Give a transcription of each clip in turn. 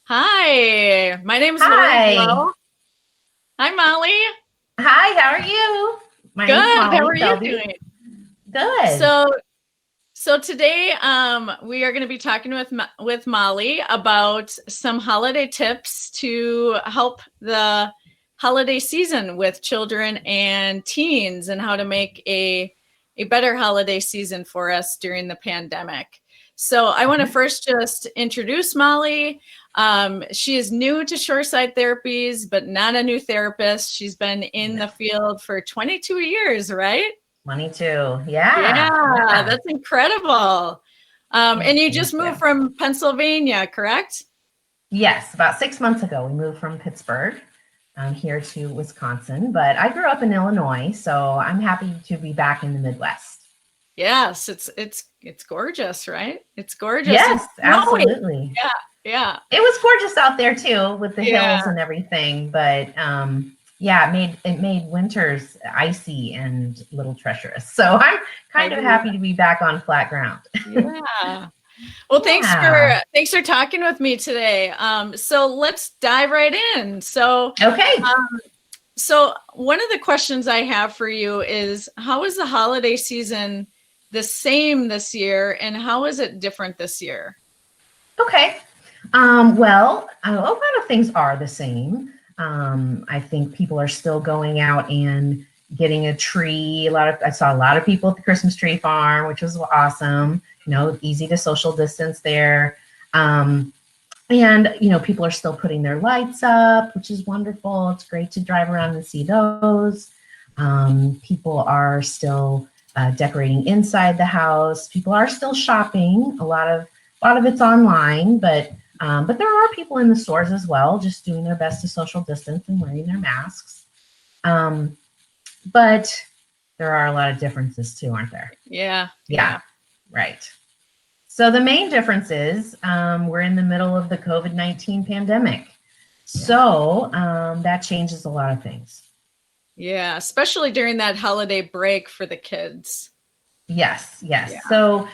Hi, my name is Lori Hi. Blow. Hi, Molly. Hi, how are you? My name's Good. How Molly are you Selby. doing? Good. So, so today, we are going to be talking with Molly about some holiday tips to help the holiday season with children and teens, and how to make a better holiday season for us during the pandemic. So, I want to first just introduce Molly. She is new to Shoreside Therapies, but not a new therapist. She's been in No, the field for 22 years, right? 22. Yeah. Yeah, Yeah. that's incredible. And you Thank just moved you. from Pennsylvania, correct? Yes, about 6 months ago, we moved from Pittsburgh here to Wisconsin, but I grew up in Illinois, so I'm happy to be back in the Midwest. Yes, it's gorgeous, right? It's gorgeous and Yes, snowy. absolutely. Yeah, yeah, It was gorgeous out there too with the yeah, hills and everything, but yeah, it made winters icy and a little treacherous. So I'm I kind of believe happy it. to be back on flat ground. Yeah. Well, Yeah. thanks for talking with me today. So let's dive right in. Okay. Um, so one of the questions I have for you is, how is the holiday season the same this year, and how is it different this year? Okay. Well, a lot of things are the same. I think people are still going out and getting a tree. I saw a lot of people at the Christmas tree farm, which was awesome. Easy to social distance there. Um, And, people are still putting their lights up, which is wonderful. It's great to drive around and see those. People are still decorating inside the house. People are still shopping. A lot of it's online, but there are people in the stores as well, just doing their best to social distance and wearing their masks. Um, but there are a lot of differences too, aren't there? Yeah, Yeah, yeah. right. So the main difference is we're in the middle of the COVID-19 pandemic. So that changes a lot of things. Yeah, especially during that holiday break for the kids. Yes, Yeah. yes. So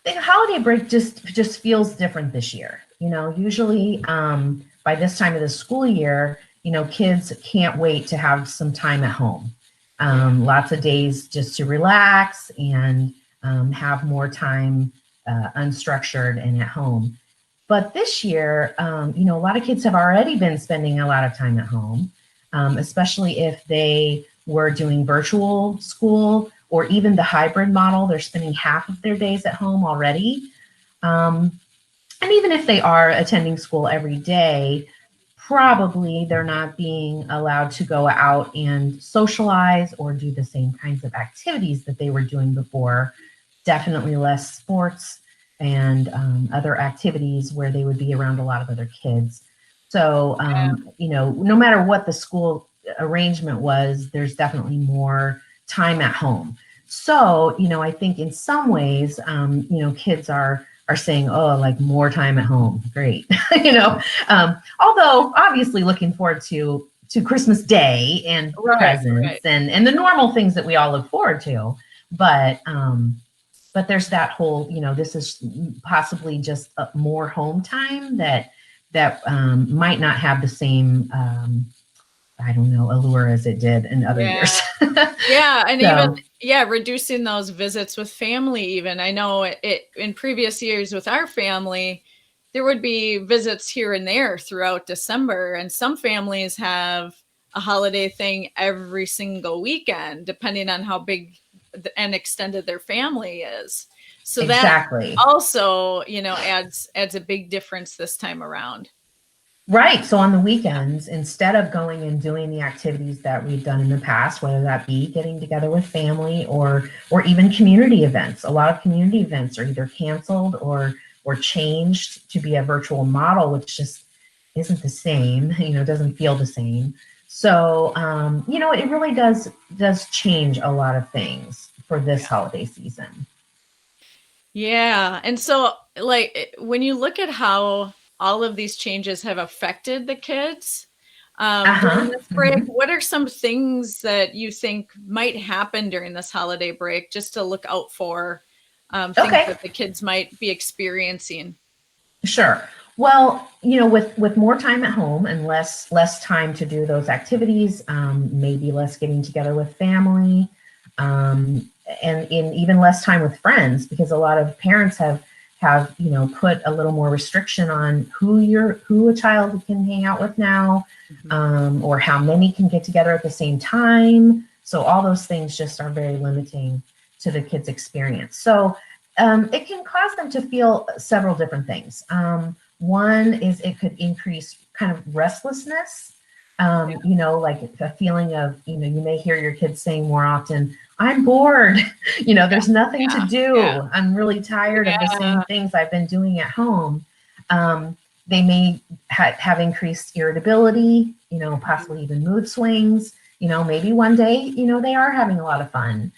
the holiday break just feels different this year. Usually by this time of the school year, kids can't wait to have some time at home. Yeah. Lots of days just to relax and have more time unstructured and at home. But this year, a lot of kids have already been spending a lot of time at home, especially if they were doing virtual school or even the hybrid model. They're spending half of their days at home already. Um, and even if they are attending school every day, probably they're not being allowed to go out and socialize or do the same kinds of activities that they were doing before. Definitely less sports and other activities where they would be around a lot of other kids. So, no matter what the school arrangement was, there's definitely more time at home. So, I think in some ways, kids are saying, "Oh, like more time at home, great," Although obviously looking forward to Christmas Day and Right, presents right. and the normal things that we all look forward to, but there's that whole, this is possibly just more home time that might not have the same, I don't know, allure as it did in other Yeah. years. Yeah, and even So, yeah, reducing those visits with family even. I know it in previous years with our family, there would be visits here and there throughout December, and some families have a holiday thing every single weekend, depending on how big and extended their family is. So that exactly. also, adds a big difference this time around. Right. So on the weekends, instead of going and doing the activities that we've done in the past, whether that be getting together with family or even community events, a lot of community events are either canceled or changed to be a virtual model, which just isn't the same, doesn't feel the same. So it really does change a lot of things for this holiday season. Yeah. And so, like, when you look at how all of these changes have affected the kids during Uh-huh. this break, Hmm. what are some things that you think might happen during this holiday break just to look out for, things Okay. that the kids might be experiencing? Sure. Well, with more time at home and less time to do those activities, maybe less getting together with family, um, and in even less time with friends, because a lot of parents have put a little more restriction on who a child can hang out with now, or how many can get together at the same time. So all those things just are very limiting to the kids' experience. So it can cause them to feel several different things. One is it could increase kind of restlessness, like a feeling of, you may hear your kids saying more often, I'm bored, there's nothing to do. Yeah. I'm really tired of the same things I've been doing at home. They may have increased irritability, possibly even mood swings. Maybe one day, they are having a lot of fun.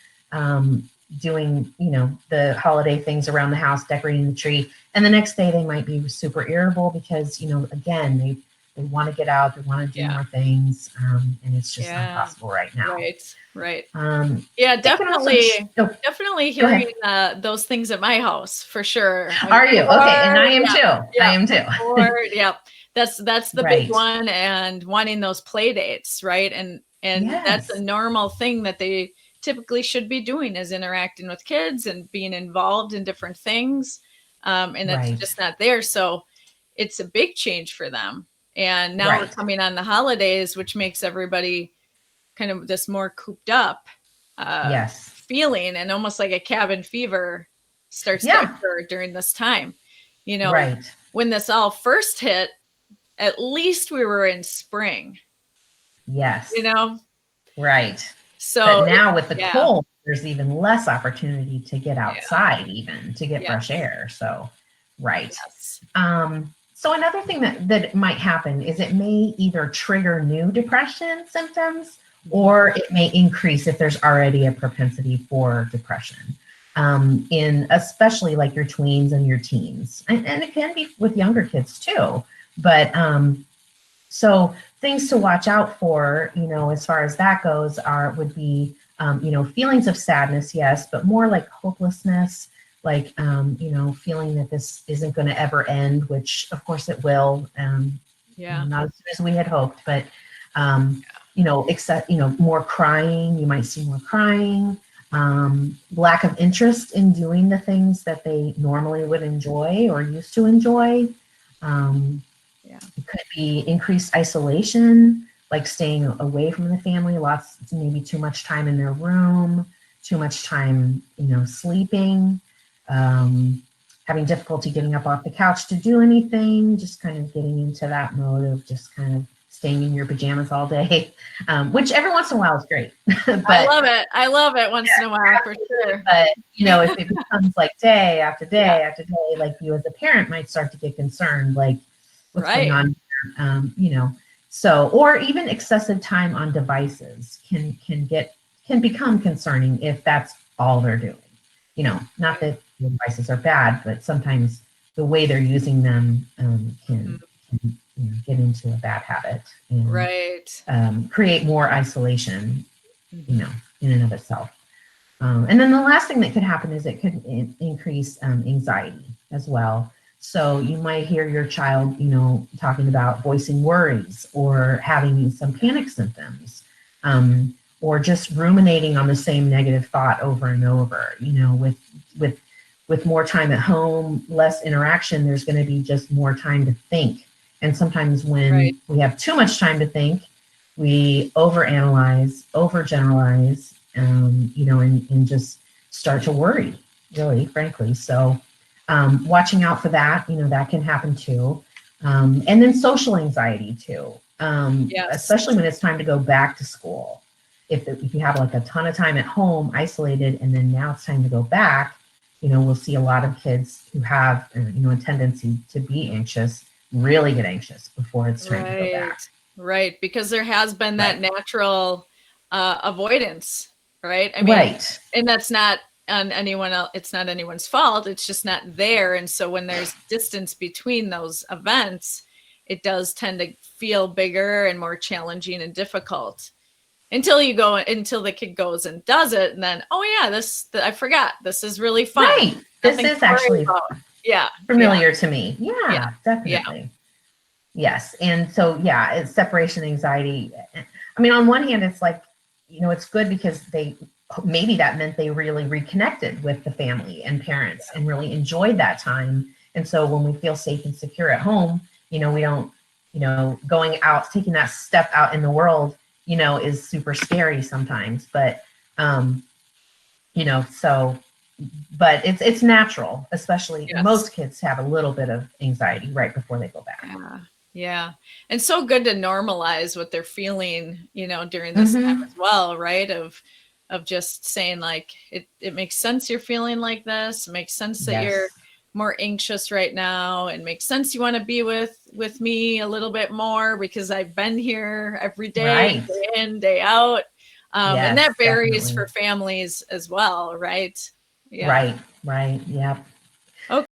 Doing, the holiday things around the house, decorating the tree. And the next day they might be super irritable because, again, they want to get out, they want to do more things. And it's just not possible right now. Right. Yeah, definitely hearing those things at my house for sure. Are you? Okay. And I am too. Yeah, I am too. Yeah. That's the big one, and wanting those play dates, right? And that's a normal thing that they typically should be doing, is interacting with kids and being involved in different things. And that's just not there. So it's a big change for them. And now we're coming on the holidays, which makes everybody kind of this more cooped up feeling, and almost like a cabin fever starts to occur during this time. When this all first hit, at least we were in spring. Yes. Right. So but now with the cold, there's even less opportunity to get outside, even to get fresh air. So, so another thing that might happen is it may either trigger new depression symptoms, or it may increase if there's already a propensity for depression, in especially like your tweens and your teens. And it can be with younger kids too. But so things to watch out for, as far as that goes, would be, feelings of sadness, yes, but more like hopelessness, like, feeling that this isn't going to ever end, which of course it will. Not as soon as we had hoped, but, more crying, you might see more crying, lack of interest in doing the things that they normally would enjoy or used to enjoy. It could be increased isolation, like staying away from the family, maybe too much time in their room, too much time, sleeping, having difficulty getting up off the couch to do anything, just kind of getting into that mode of just kind of staying in your pajamas all day, which every once in a while is great. But, I love it once in a while, for sure. But, if it becomes like day after day after day, like you as a parent might start to get concerned, like, what's going on here? So, or even excessive time on devices can become concerning if that's all they're doing. Not that the devices are bad, but sometimes the way they're using them can get into a bad habit and create more isolation, in and of itself. And then the last thing that could happen is it could increase anxiety as well. So you might hear your child, talking about voicing worries or having some panic symptoms, or just ruminating on the same negative thought over and over. With more time at home, less interaction, there's going to be just more time to think. And sometimes when we have too much time to think, we overanalyze, overgeneralize, and just start to worry, really, frankly. So watching out for that, that can happen too. And then social anxiety too, especially when it's time to go back to school. If you have like a ton of time at home isolated, and then now it's time to go back, we'll see a lot of kids who have, a tendency to be anxious, really get anxious before it's time to go back. Right, because there has been that natural avoidance, right? I mean, and that's not on anyone else. It's not anyone's fault. It's just not there. And so when there's distance between those events, it does tend to feel bigger and more challenging and difficult until the kid goes and does it. And then, I forgot, this is really fun. Right. This is actually Yeah. familiar to me. Yeah, Yeah. definitely. Yes. And so, yeah, it's separation anxiety. I mean, on one hand, it's like, it's good because maybe that meant they really reconnected with the family and parents and really enjoyed that time. And so when we feel safe and secure at home, we don't, going out, taking that step out in the world, is super scary sometimes. But, so, but it's natural, especially Yes. most kids have a little bit of anxiety right before they go back. Yeah. Yeah. And so good to normalize what they're feeling, during this time Mm-hmm. as well, right? Of just saying like it makes sense you're feeling like this. It makes sense that you're Yes. more anxious right now, and makes sense you want to be with me a little bit more because I've been here every day, Right. day in, day out. And Yes, that varies definitely. for families as well, right? Yeah. Right. Right. Yep. Okay.